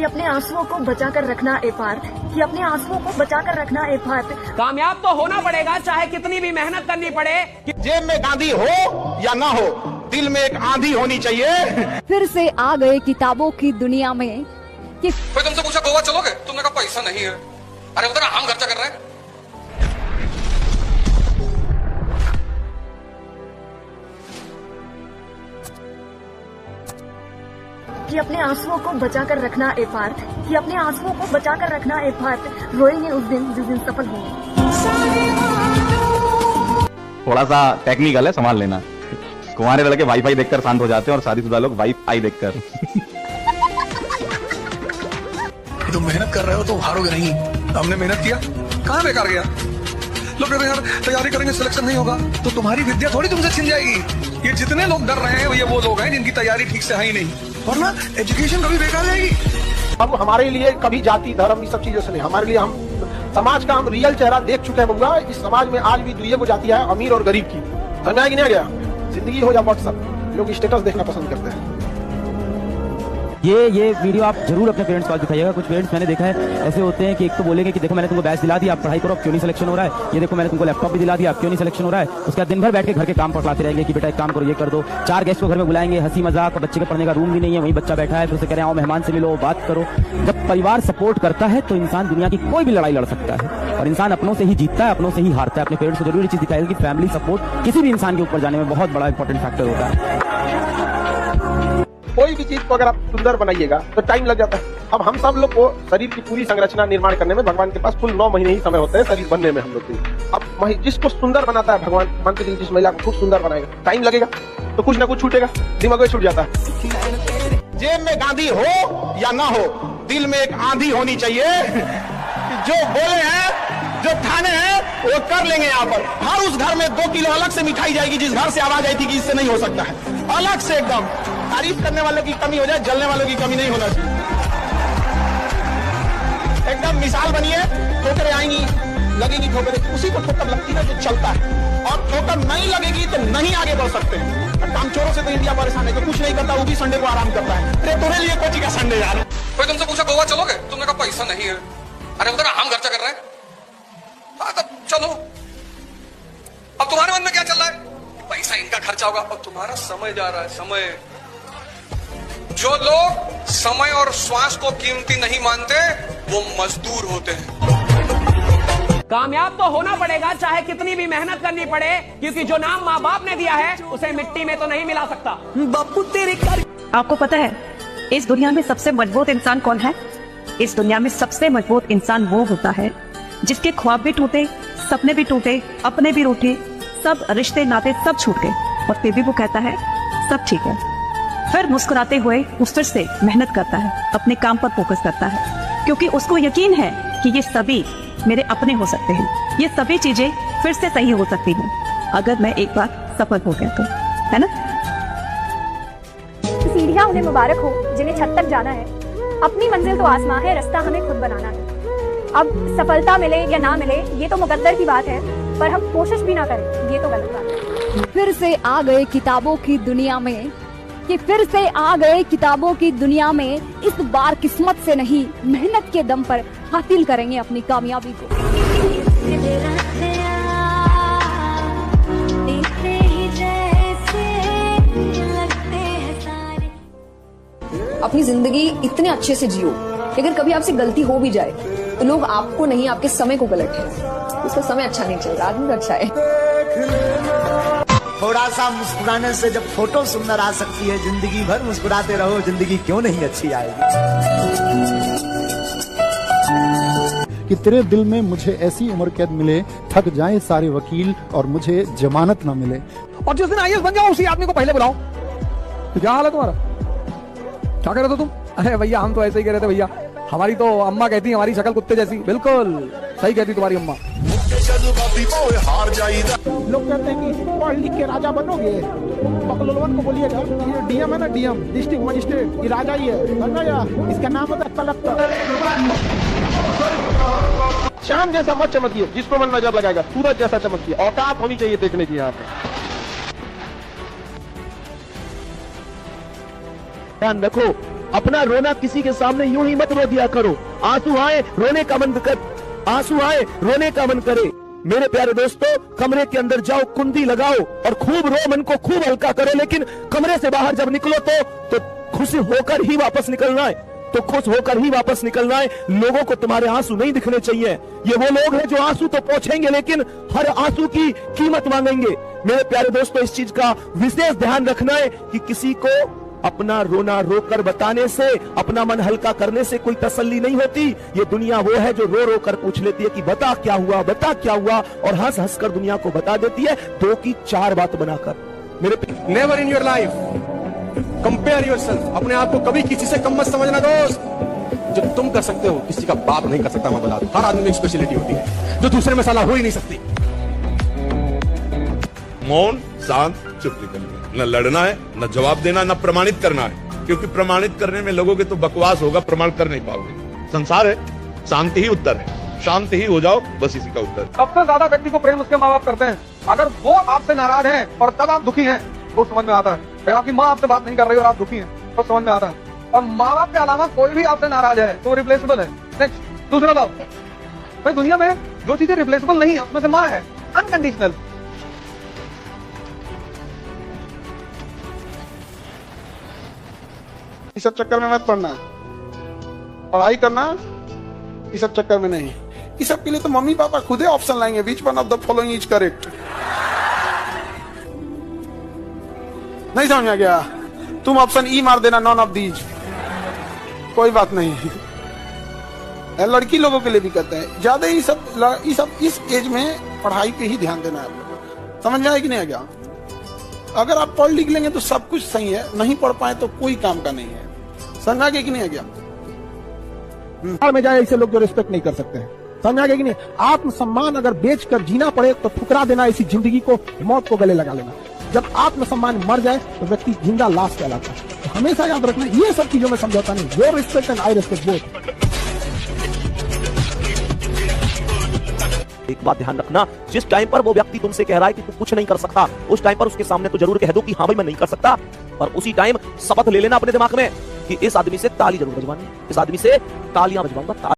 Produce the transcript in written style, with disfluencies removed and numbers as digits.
कि अपने आंसुओं को बचा कर रखना ए पार्थ, कि अपने आंसुओं को बचा कर रखना ए पार्थ। कामयाब तो होना पड़ेगा, चाहे कितनी भी मेहनत करनी पड़े। जेब में गांधी हो या ना हो, दिल में एक आंधी होनी चाहिए। फिर से आ गए किताबों की दुनिया में कि कोई तुमसे पूछा गोवा चलोगे, तुमने कहा पैसा नहीं है। अरे उधर हम खर्चा कर रहे हैं। कि अपने आंसुओं को बचा कर रखना ए पार्थ, कि अपने आंसुओं को बचा कर रखना ए पार्थ। रोएंगे उस दिन जिस दिन सफल होंगे। थोड़ा सा टेक्निकल है, संभाल लेना। कुंवारे लड़के वाईफाई देखकर शांत हो जाते हैं और शादीशुदा लोग वाईफाई देखकर। तुम मेहनत कर रहे हो तो हारोगे नहीं। हमने मेहनत किया, कहाँ बेकार गया। लोग कहते हैं यार तैयारी करेंगे सिलेक्शन नहीं होगा, तो तुम्हारी विद्या थोड़ी तुमसे छिन जाएगी। ये जितने लोग डर रहे हैं ये वो लोग हैं जिनकी तैयारी ठीक से है ही नहीं, वरना एजुकेशन कभी बेकार जाएगी। अब हमारे लिए कभी जाति धर्म ये सब चीजों से नहीं, हमारे लिए हम समाज का हम रियल चेहरा देख चुके हैं बबुआ। इस समाज में आज भी दुइये को जाती है, अमीर और गरीब की। समझा कि नहीं गया? जिंदगी हो या व्हाट्सएप, लोग स्टेटस देखना पसंद करते हैं। ये वीडियो आप जरूर अपने पेरेंट्स को दिखाइएगा। कुछ पेरेंट्स मैंने देखा है ऐसे होते हैं कि एक तो बोलेंगे कि देखो मैंने तुमको बैच दिला दिया, आप पढ़ाई करो, अब क्यों नहीं सिलेक्शन हो रहा है। ये देखो मैंने तुमको लैपटॉप भी दिला दिया, अब क्यों नहीं सिलेक्शन हो रहा है। उसके बाद दिन भर बैठ के घर के काम पकड़ाते रहेंगे कि बेटा एक काम करो, ये कर दो। 4 गेस्ट को घर में बुलाएंगे, हंसी मजाक, बच्चे के पढ़ने का रूम भी नहीं है, वहीं बच्चा बैठा है, फिर से कह रहे हैं आओ मेहमान से मिलो, बात करो। जब परिवार सपोर्ट करता है तो इंसान दुनिया की कोई भी लड़ाई लड़ सकता है, और इंसान अपनों से ही जीतता है, अपनों से ही हारता है। अपने पेरेंट्स को जरूर ये चीज दिखाएगा कि फैमिली सपोर्ट किसी भी इंसान के ऊपर जाने में बहुत बड़ा इंपॉर्टेंट फैक्टर होता है। कोई भी चीज को अगर आप सुंदर बनाइएगा तो टाइम लग जाता है। अब हम सब लोग को शरीर की पूरी संरचना निर्माण करने में भगवान के पास कुल 9 महीने ही समय होते हैं शरीर बनने में हम लोग के। अब जिसको सुंदर बनाता है भगवान, मान के जिस महिला को खूब सुंदर बनाएगा, टाइम लगेगा तो कुछ ना कुछ छूटेगा, दिमाग में छूट जाता है। जेब में गांधी हो या ना हो, दिल में एक आंधी होनी चाहिए। जो बोले हैं, जो ठाने हैं, वो कर लेंगे। यहाँ पर हर उस घर में 2 किलो अलग से मिठाई जाएगी जिस घर से आवाज आई थी कि इससे नहीं हो सकता है। अलग से एकदम तारीफ करने वालों की कमी हो जाए, जलने वालों की कमी नहीं होना चाहिए। एकदम मिसाल बनिए। ठोकरें आएंगी, लगेगी ठोकरें, उसी को ठोकर लगती है जो चलता है, और ठोकर नहीं लगेगी तो नहीं आगे बढ़ सकते हैं। कामचोरों से तो इंडिया परेशान है, जो कुछ नहीं करता वो भी संडे को आराम करता है। अरे तुम्हारे लिए कोची का संडे यार। कोई तुमसे पूछा गोवा चलोगे, तुमने कहा पैसा नहीं है। अरे उधर हम खर्चा कर रहे हैं। हाँ तब चलो। अब तुम्हारे मन में क्या चल रहा है? पैसा इनका खर्चा होगा, और तुम्हारा समय जा रहा है। समय, जो लोग समय और श्वास को कीमती नहीं मानते वो मजदूर होते हैं। कामयाब तो होना पड़ेगा, चाहे कितनी भी मेहनत करनी पड़े, क्योंकि जो नाम माँ बाप ने दिया है उसे मिट्टी में तो नहीं मिला सकता। बापू तेरे कर। आपको पता है इस दुनिया में सबसे मजबूत इंसान कौन है? इस दुनिया में सबसे मजबूत इंसान वो होता है जिसके ख्वाब भी टूटे, सपने भी टूटे, अपने भी रूठे, सब रिश्ते नाते सब छूट गए, और फिर भी वो कहता है सब ठीक है। फिर मुस्कुराते हुए वो फिर से मेहनत करता है, अपने काम पर फोकस करता है, क्योंकि उसको यकीन है कि ये सभी मेरे अपने हो सकते हैं, ये सभी चीजें फिर से सही हो सकती हैं अगर मैं एक बार सफल हो गया तो, है ना? सीढ़ियां उन्हें मुबारक हो जिन्हें छत तक जाना है। अपनी मंजिल तो आसमां है, रास्ता हमें खुद बनाना है। अब सफलता मिले या ना मिले ये तो मुकद्दर की बात है, पर हम कोशिश भी ना करें ये तो गलत बात है। फिर से आ गए किताबों की दुनिया में कि फिर से आ गए किताबों की दुनिया में। इस बार किस्मत से नहीं, मेहनत के दम पर हासिल करेंगे अपनी कामयाबी को। अपनी जिंदगी इतने अच्छे से जियो कि अगर कभी आपसे गलती हो भी जाए तो लोग आपको नहीं, आपके समय को गलत ठहराएं। उसका समय अच्छा नहीं चल रहा, आदमी तो अच्छा है। थोड़ा सा मुस्कुराने से जब फोटो सुंदर आ सकती है, जिंदगी भर मुस्कुराते रहो, जिंदगी क्यों नहीं अच्छी आएगी। कि तेरे दिल में मुझे ऐसी उम्र कैद मिले, थक जाएं सारे वकील और मुझे जमानत ना मिले। और जिस दिन आईएएस बन जाओ उसी आदमी को पहले बुलाओ। तो क्या हाल है तुम्हारा? क्या कर रहे थे तुम? अरे भैया हम तो ऐसे ही कह रहे थे भैया, हमारी तो अम्मा कहती है हमारी शक्ल कुत्ते जैसी। बिल्कुल सही कहती तुम्हारी अम्मा। लोग कहते हैं कि पढ़ लिख के राजा बनोगे, बकलोलवन को बोलिएगा ये डीएम है ना, डीएम डिस्ट्रिक्ट मजिस्ट्रेट, ये राजा ही है, समझा? इसका नाम होता है कलेक्टर। शाम जैसा मत चमकिए, जिसको मन नजर लगाएगा, सूरज जैसा चमकिए। औकात होनी चाहिए देखने की। यहाँ पे ध्यान रखो, अपना रोना किसी के सामने यूं ही मत रो दिया करो। आंसू आए रोने का मन कर, आंसू आए रोने का मन करे। मेरे प्यारे दोस्तों, कमरे के अंदर जाओ, कुंडी लगाओ और खूब रो, मन को खूब हल्का करो, लेकिन कमरे से बाहर जब निकलो तो खुश होकर ही वापस निकलना है, तो खुश होकर ही वापस निकलना है। लोगों को तुम्हारे आंसू नहीं दिखने चाहिए। ये वो लोग हैं जो आंसू तो पोंछेंगे लेकिन हर आंसू की कीमत मांगेंगे। मेरे प्यारे दोस्तों, इस चीज का विशेष ध्यान रखना है कि किसी को अपना रोना रोकर बताने से, अपना मन हल्का करने से कोई तसल्ली नहीं होती। ये दुनिया वो है जो रो रो कर पूछ लेती है कि बता क्या हुआ, बता क्या हुआ, और हंस हंस कर दुनिया को बता देती है 2 की 4 बात बनाकर। मेरे never in your life compare yourself. अपने आप को कभी किसी से कम मत समझना दोस्त। जो तुम कर सकते हो किसी का बाप नहीं कर सकता। मैं बता दूं, हर आदमी में एक स्पेशलिटी होती है जो दूसरे में साला हो ही नहीं सकती। मौन, शांत, चुप निकलना, न लड़ना है, न जवाब देना, न प्रमाणित करना है, क्योंकि प्रमाणित करने में लोगोगे तो बकवास होगा, प्रमाण कर नहीं पाओगे। संसार है, शांति ही उत्तर है, शांति ही हो जाओ, बस इसी का उत्तर। सबसे ज्यादा व्यक्ति को प्रेम उसके माँ बाप करते हैं। अगर वो आपसे नाराज है और तब आप दुखी हैं तो समझ में आता है। अगर आपकी माँ आपसे बात नहीं कर रही और आप दुखी हैं तो समझ में आता है। और माँ बाप के अलावा कोई भी आपसे नाराज है तो रिप्लेसेबल है। नेक्स्ट, दूसरा लव। भाई दुनिया में जो चीजें रिप्लेसेबल नहीं है उसमें से माँ है, अनकंडीशनल। इस सब चक्कर में मत पड़ना, पढ़ाई करना इस सब चक्कर में नहीं। इस सब के लिए तो मम्मी पापा खुद ही ऑप्शन लाएंगे, which one of the following is correct. नहीं समझ में गया? तुम ऑप्शन ई मार देना, नॉन ऑफ दीज, कोई बात नहीं। लड़की लोगों के लिए भी कहते हैं ज्यादा ही सब इस एज में पढ़ाई पे ही ध्यान देना है। समझ में आया कि नहीं आ गया? अगर आप पढ़ लिख लेंगे तो सब कुछ सही है, नहीं पढ़ पाए तो कोई काम का नहीं है। समझ में आ गया कि नहीं आ गया? में जाए ऐसे लोग जो रिस्पेक्ट नहीं कर सकते हैं। समझ में आ गया कि नहीं? आत्मसम्मान अगर बेचकर जीना पड़े तो ठुकरा देना, इसी जिंदगी को, मौत को गले लगा लेना। जब आत्मसम्मान मर जाए तो व्यक्ति जिंदा लाश कहलाता है। तो हमेशा याद रखना, ये सब चीजों में समझौता नहीं। Your respect and I respect both. एक बात ध्यान रखना, जिस टाइम पर वो व्यक्ति तुमसे कह रहा है कि तू कुछ नहीं कर सकता, उस टाइम पर उसके सामने तो जरूर कह दो कि हाँ भाई मैं नहीं कर सकता, और उसी टाइम शपथ ले लेना अपने दिमाग में कि इस आदमी से ताली जरूर बजवानी, इस आदमी से तालियां बजवाऊंगा।